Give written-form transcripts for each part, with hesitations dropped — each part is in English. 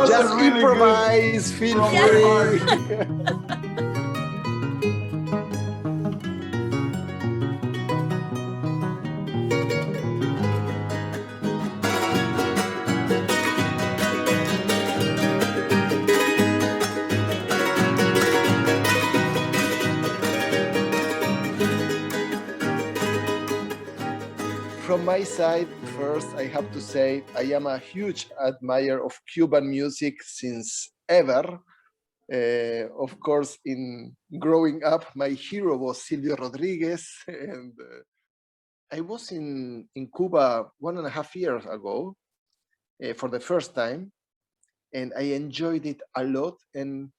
Just really improvise, feel free. From my side, first, I have to say I am a huge admirer of Cuban music since ever. Of course, in growing up, my hero was Silvio Rodriguez, and I was in Cuba 1.5 years ago for the first time, and I enjoyed it a lot, and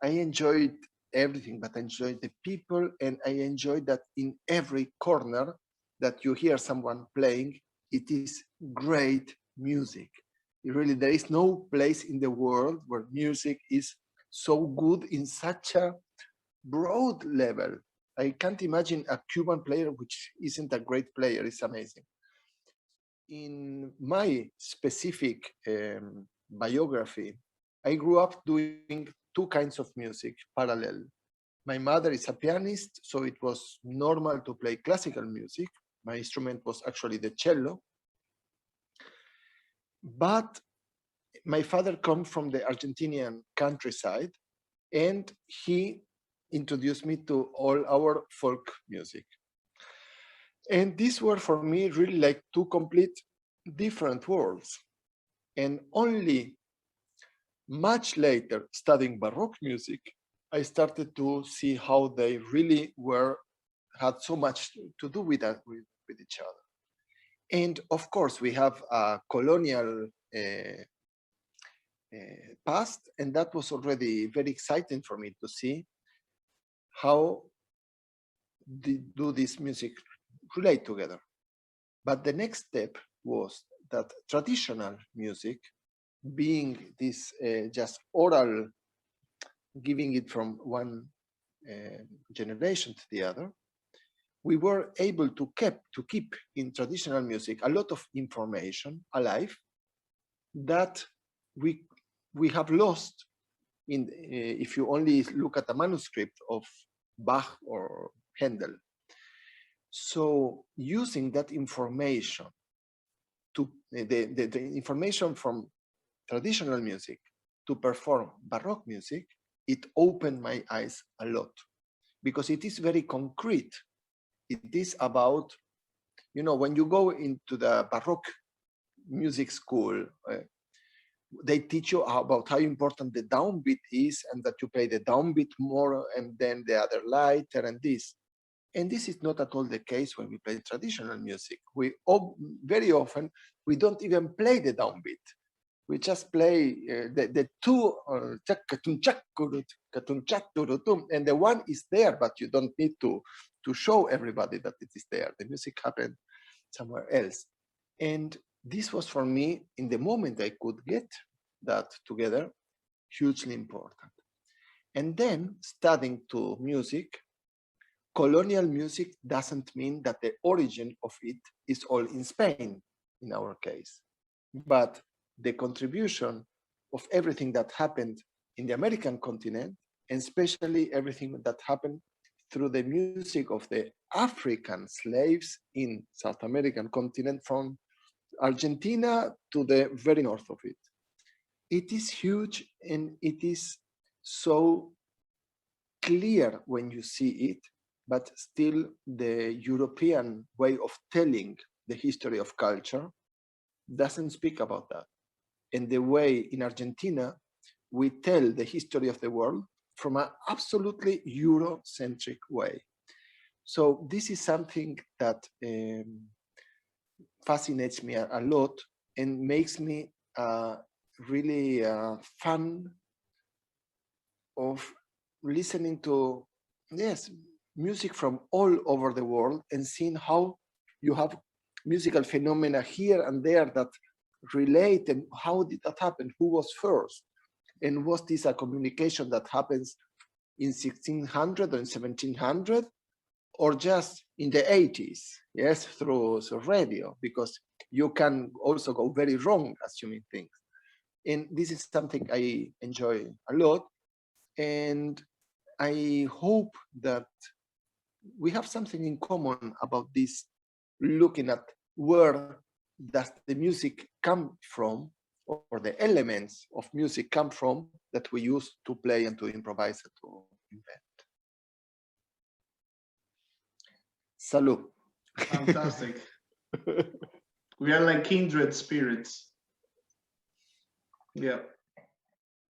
I enjoyed everything, but I enjoyed the people, and I enjoyed that in every corner that you hear someone playing, it is great music. Really, there is no place in the world where music is so good in such a broad level. I can't imagine a Cuban player which isn't a great player. It's amazing. In my specific biography, I grew up doing two kinds of music parallel. My mother is a pianist, so it was normal to play classical music. My instrument was actually the cello. But my father comes from the Argentinian countryside, and he introduced me to all our folk music. And these were for me really like two complete different worlds. And only much later, studying Baroque music, I started to see how they really had so much to do with that, with each other. And of course, we have a colonial past, and that was already very exciting for me to see how do this music relate together. But the next step was that traditional music, being this just oral, giving it from one generation to the other, we were able to keep in traditional music a lot of information alive that we have lost in if you only look at a manuscript of Bach or Handel. So using that information to the information from traditional music to perform Baroque music, it opened my eyes a lot, because it is very concrete. It is about, when you go into the Baroque music school, they teach you about how important the downbeat is, and that you play the downbeat more and then the other lighter and this. And this is not at all the case when we play traditional music. Very often, we don't even play the downbeat. We just play the two, and the one is there, but you don't need to show everybody that it is there. The music happened somewhere else. And this was for me, in the moment I could get that together, hugely important. And then studying to music, colonial music doesn't mean that the origin of it is all in Spain, in our case. But the contribution of everything that happened in the American continent, and especially everything that happened through the music of the African slaves in South American continent, from Argentina to the very north of it. It is huge, and it is so clear when you see it, but still the European way of telling the history of culture doesn't speak about that. And the way in Argentina, we tell the history of the world from an absolutely Eurocentric way. So this is something that fascinates me a lot and makes me really fun of listening to, music from all over the world, and seeing how you have musical phenomena here and there that relate, and how did that happen? Who was first? And was this a communication that happens in 1600 or in 1700, or just in the 80s, through radio? Because you can also go very wrong assuming things. And this is something I enjoy a lot. And I hope that we have something in common about this, looking at where does the music come from, or the elements of music come from that we use to play and to improvise and to invent. Salud. Fantastic. We are like kindred spirits. Yeah.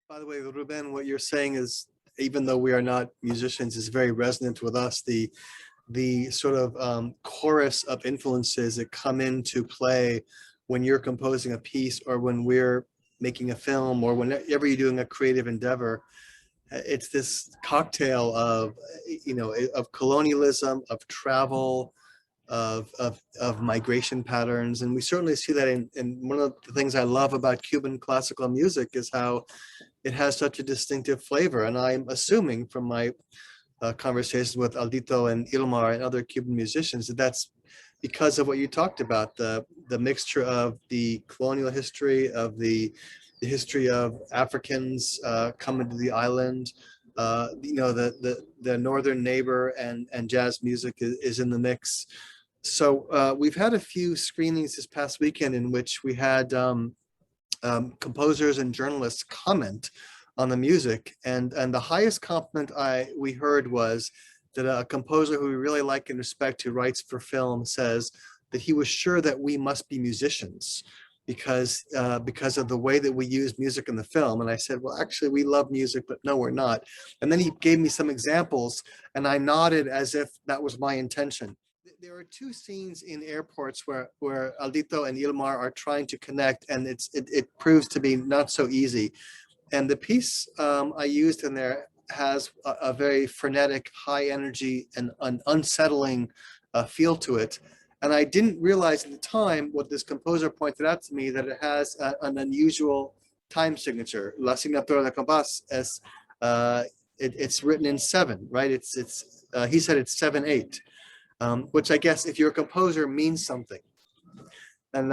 By the way, Rubén, what you're saying is, even though we are not musicians, is very resonant with us. The sort of chorus of influences that come into play when you're composing a piece, or when we're making a film, or whenever you're doing a creative endeavor. It's this cocktail of, of colonialism, of travel, of migration patterns. And we certainly see that in one of the things I love about Cuban classical music is how it has such a distinctive flavor. And I'm assuming from my conversations with Aldito and Ilmar and other Cuban musicians that that's because of what you talked about, the mixture of the colonial history, of the history of Africans coming to the island. The northern neighbor and jazz music is in the mix. So we've had a few screenings this past weekend in which we had composers and journalists comment on the music, and the highest compliment we heard was that a composer who we really like and respect, who writes for film, says that he was sure that we must be musicians because of the way that we use music in the film. And I said, well, actually, we love music, but no, we're not. And then he gave me some examples, and I nodded as if that was my intention. There are two scenes in airports where Aldito and Ilmar are trying to connect, and it proves to be not so easy. And the piece I used in there has a very frenetic, high energy, and an unsettling feel to it. And I didn't realize at the time, what this composer pointed out to me, that it has an unusual time signature. La signatura de compás es, it's written in 7, right? He said it's 7/8, which I guess if you're a composer means something. And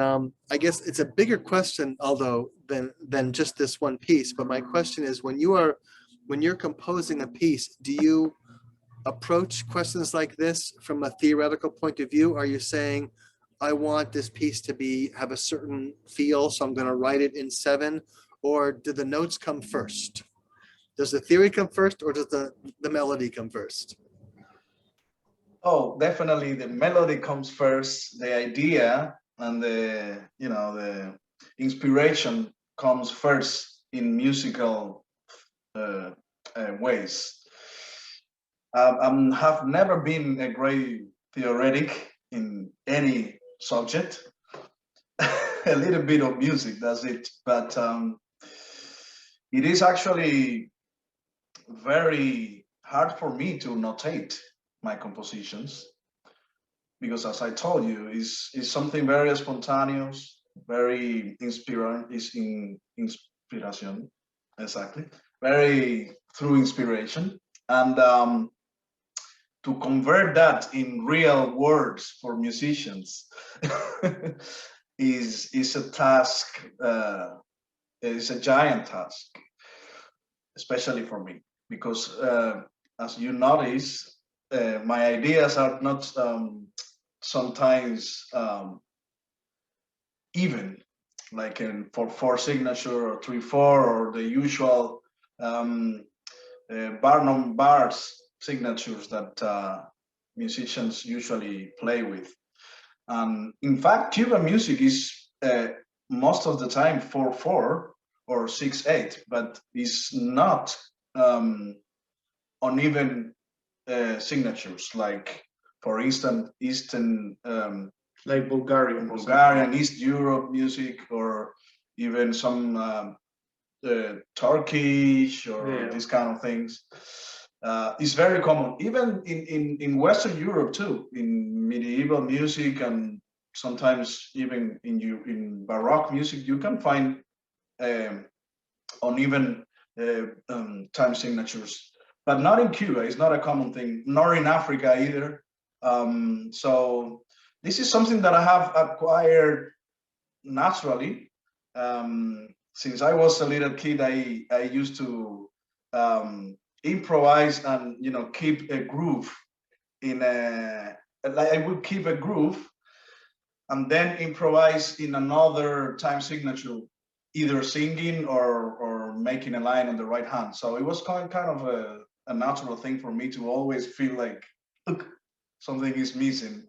I guess it's a bigger question, Aldo, than just this one piece. But my question is, when you're composing a piece, do you approach questions like this from a theoretical point of view? Are you saying, I want this piece to have a certain feel, so I'm going to write it in 7? Or do the notes come first? Does the theory come first, or does the melody come first? Oh, definitely the melody comes first. The idea and the inspiration comes first in musical ways. I have never been a great theoretic in any subject. A little bit of music, that's it. But it is actually very hard for me to notate my compositions, because as I told you, is something very spontaneous, very inspiration, exactly, very through inspiration. And to convert that in real words for musicians is a task, is a giant task, especially for me, because as you notice, my ideas are not sometimes even, like for 4 signature or 3/4, or the usual Barnum bars signatures that musicians usually play with. In fact, Cuban music is most of the time 4/4 or 6/8, but it's not uneven signatures, like, for instance, Eastern, like Bulgarian, East Europe music, or even some Turkish, or these kind of things. It's very common, even in Western Europe too, in medieval music, and sometimes even in Baroque music, you can find uneven time signatures, but not in Cuba. It's not a common thing, nor in Africa either. So this is something that I have acquired naturally. Since I was a little kid, I used to improvise and keep a groove in a like I would keep a groove and then improvise in another time signature, either singing or making a line on the right hand. So it was kind of a natural thing for me to always feel like, look, something is missing.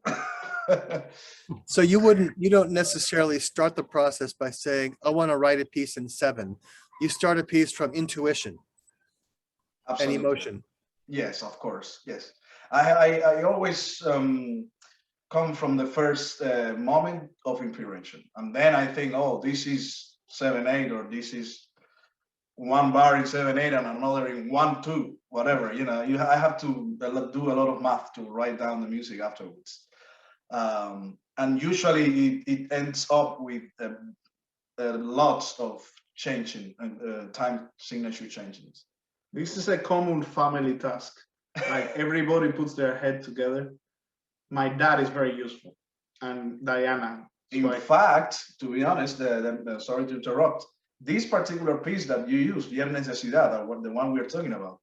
So you don't necessarily start the process by saying, I want to write a piece in 7. You start a piece from intuition and Absolutely. emotion. Yes, of course. Yes. I always come from the first moment of inspiration. And then I think, oh, this is 7/8, or this is one bar in 7/8 and another in 1/2, whatever. I have to do a lot of math to write down the music afterwards. And usually it ends up with lots of changing and time signature changes. This is a common family task. Like everybody puts their head together. My dad is very useful, and Diana. In fact, to be honest, sorry to interrupt, this particular piece that you use, Via Necesidad, the one we're talking about,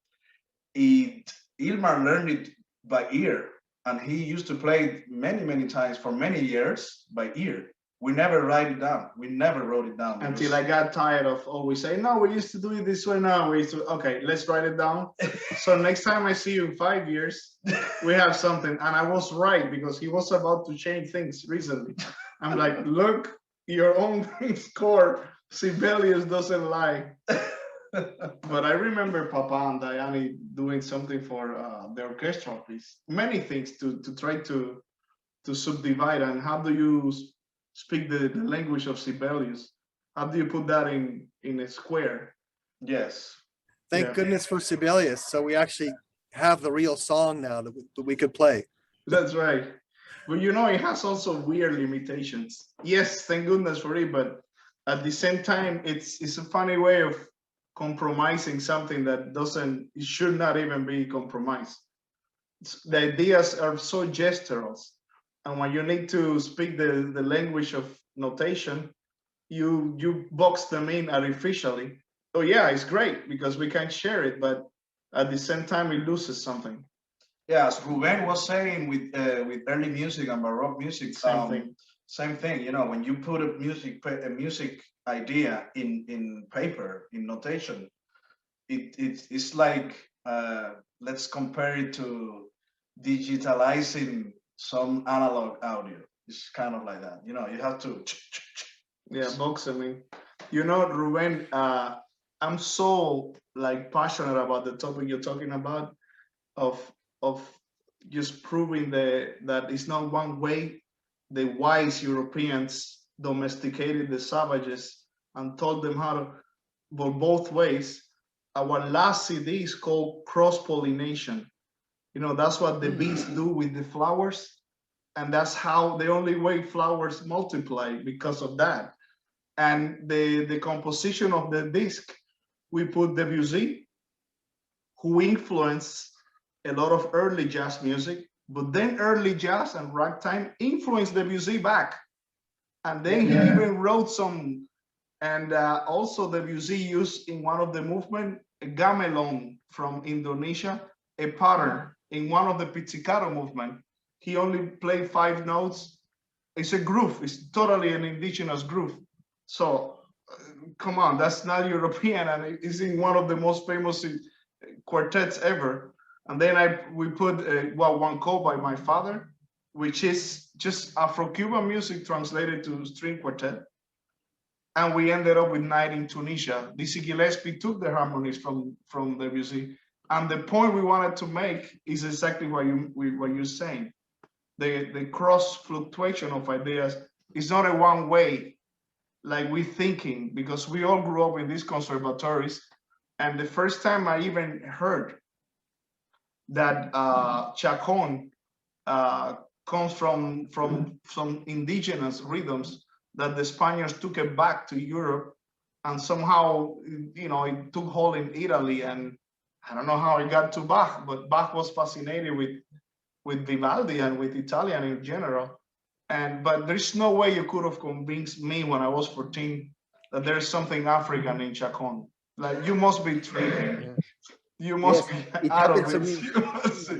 Ilmar learned it by ear, and he used to play it many times for many years by ear. We never write it down. We never wrote it down. Until I got tired of always saying, no, we used to do it this way now. Okay, let's write it down. So next time I see you in 5 years, we have something. And I was right, because he was about to change things recently. I'm like, look, your own score, Sibelius doesn't lie. But I remember Papa and Diana doing something for the orchestral piece. Many things to try to subdivide. And how do you speak the language of Sibelius? How do you put that in a square? Yes. Thank goodness for Sibelius. So we actually have the real song now that we could play. That's right. But it has also weird limitations. Yes, thank goodness for it, but at the same time, it's a funny way of compromising something that it should not even be compromised. The ideas are so gestural. And when you need to speak the language of notation, you box them in artificially. Oh yeah, it's great because we can share it, but at the same time it loses something. Yeah, as Rubén was saying with early music and Baroque music, same thing. When you put a music idea in paper, in notation, it's like let's compare it to digitalizing some analog audio. It's kind of like that. You have to. Yeah, box them in. Rubén, I'm so passionate about the topic you're talking about, of just proving that it's not one way. The wise Europeans domesticated the savages and taught them how to go both ways. Our last CD is called Cross-pollination. That's what the bees do with the flowers. And that's how the only way flowers multiply, because of that. And the composition of the disc, we put Debussy, who influenced a lot of early jazz music, but then early jazz and ragtime influenced Debussy back. And then he even wrote some, and also Debussy used in one of the movement, a gamelan from Indonesia, a pattern in one of the pizzicato movement. He only played 5 notes. It's a groove. It's totally an indigenous groove. So come on, that's not European, and it's in one of the most famous quartets ever. And then we put one call by my father, which is just Afro-Cuban music translated to string quartet. And we ended up with Night in Tunisia. Dizzy Gillespie took the harmonies from the music. And the point we wanted to make is exactly what you're saying. The cross fluctuation of ideas is not a one way, like we're thinking, because we all grew up in these conservatories. And the first time I even heard that Chacon comes from some indigenous rhythms that the Spaniards took it back to Europe, and somehow it took hold in Italy, and I don't know how it got to Bach, but Bach was fascinated with Vivaldi and with Italian in general. but there's no way you could have convinced me when I was 14 that there's something African in Chacon. Like, you must be tripping. Yeah. You must Yes, be it out of happens to it. me. You must-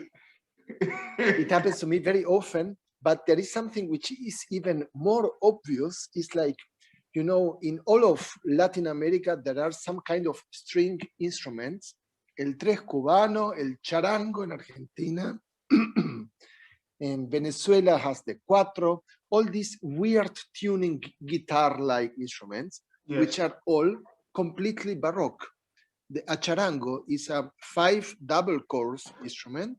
It happens to me very often, but there is something which is even more obvious. It's like, you know, in all of Latin America, there are some kind of string instruments. El tres cubano, el charango in Argentina, and Venezuela has the cuatro, all these weird tuning guitar-like instruments, Yes. which are all completely Baroque. The charango is a 5 double chorus instrument,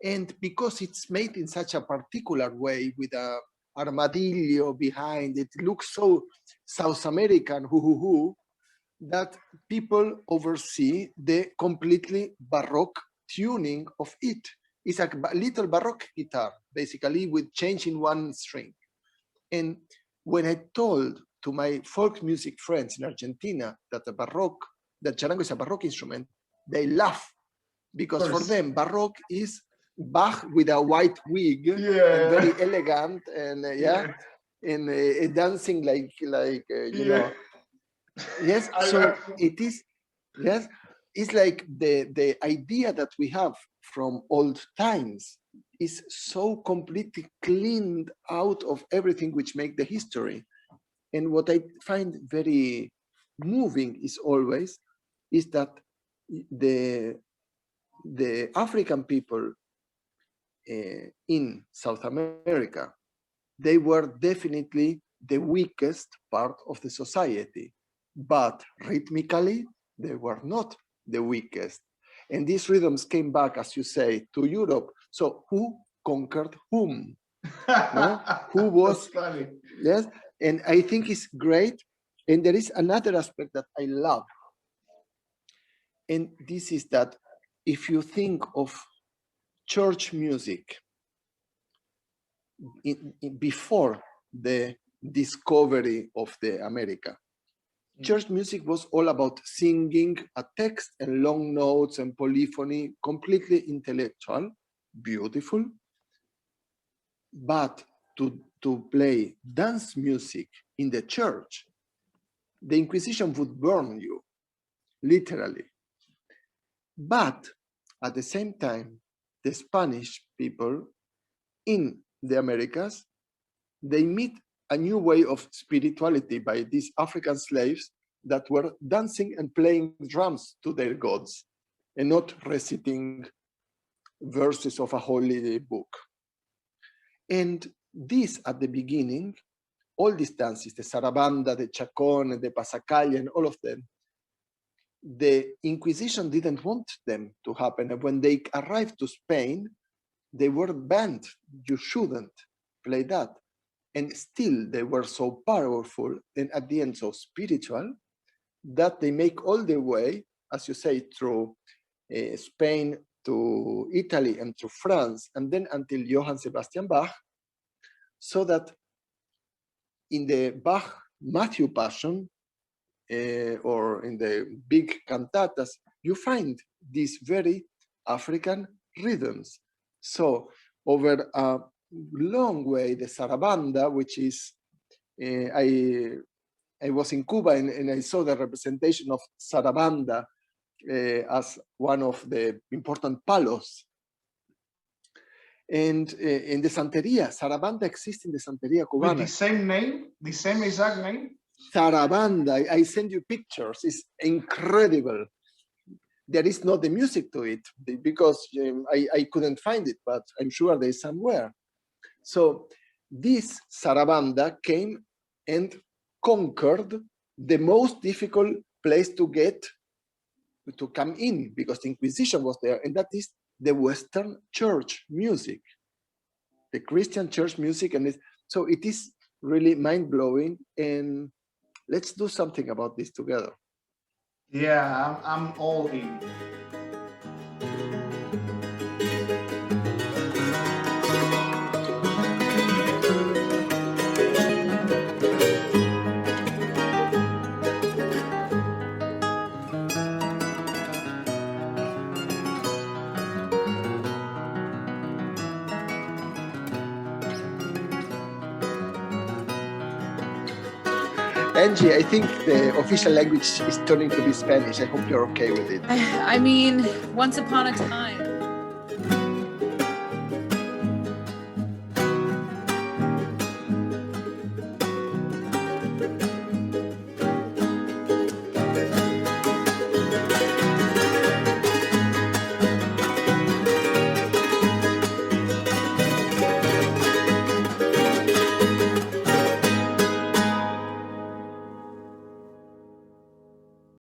and because it's made in such a particular way with a armadillo behind, it looks so South American, that people oversee the completely Baroque tuning of it. It's a little Baroque guitar, basically, with changing one string. And when I told to my folk music friends in Argentina that that charango is a Baroque instrument, they laugh, because for them, Baroque is Bach with a white wig, and very elegant, and and dancing like you know. Yes, so it is. Yes, it's like the idea that we have from old times is so completely cleaned out of everything which make the history. And what I find very moving is always is that the African people in South America, they were definitely the weakest part of the society, but rhythmically, they were not the weakest. And these rhythms came back, as you say, to Europe. So who conquered whom? No? Who was? Yes, and I think it's great. And there is another aspect that I love. And this is that if you think of church music before the discovery of the America, church music was all about singing a text and long notes and polyphony, completely intellectual, beautiful. But to play dance music in the church, the Inquisition would burn you, literally. But at the same time, the Spanish people in the Americas, they meet a new way of spirituality by these African slaves that were dancing and playing drums to their gods and not reciting verses of a holy book. And this, at the beginning, all these dances, the Sarabanda, the Chacon, the Pasacalle, and all of them, the Inquisition didn't want them to happen. And when they arrived to Spain, they were banned. You shouldn't play that. And still, they were so powerful and at the end so spiritual that they make all the way, as you say, through Spain to Italy and to France, and then until Johann Sebastian Bach, so that in the Bach Matthew Passion, or in the big cantatas, you find these very African rhythms. So over a long way, the Sarabanda, which is, I was in Cuba and I saw the representation of Sarabanda as one of the important palos. And in the Santeria, Sarabanda exists in the Santeria Cubana. With the same name, the same exact name? Sarabanda, I send you pictures, it's incredible. There is not the music to it because I couldn't find it, but I'm sure there's somewhere. So this Sarabanda came and conquered the most difficult place to come in, because the Inquisition was there, and that is the Western church music, the Christian church music. And so it is really mind-blowing, and let's do something about this together. Yeah, I'm all in. Angie, I think the official language is turning to be Spanish. I hope you're okay with it. I mean, once upon a time.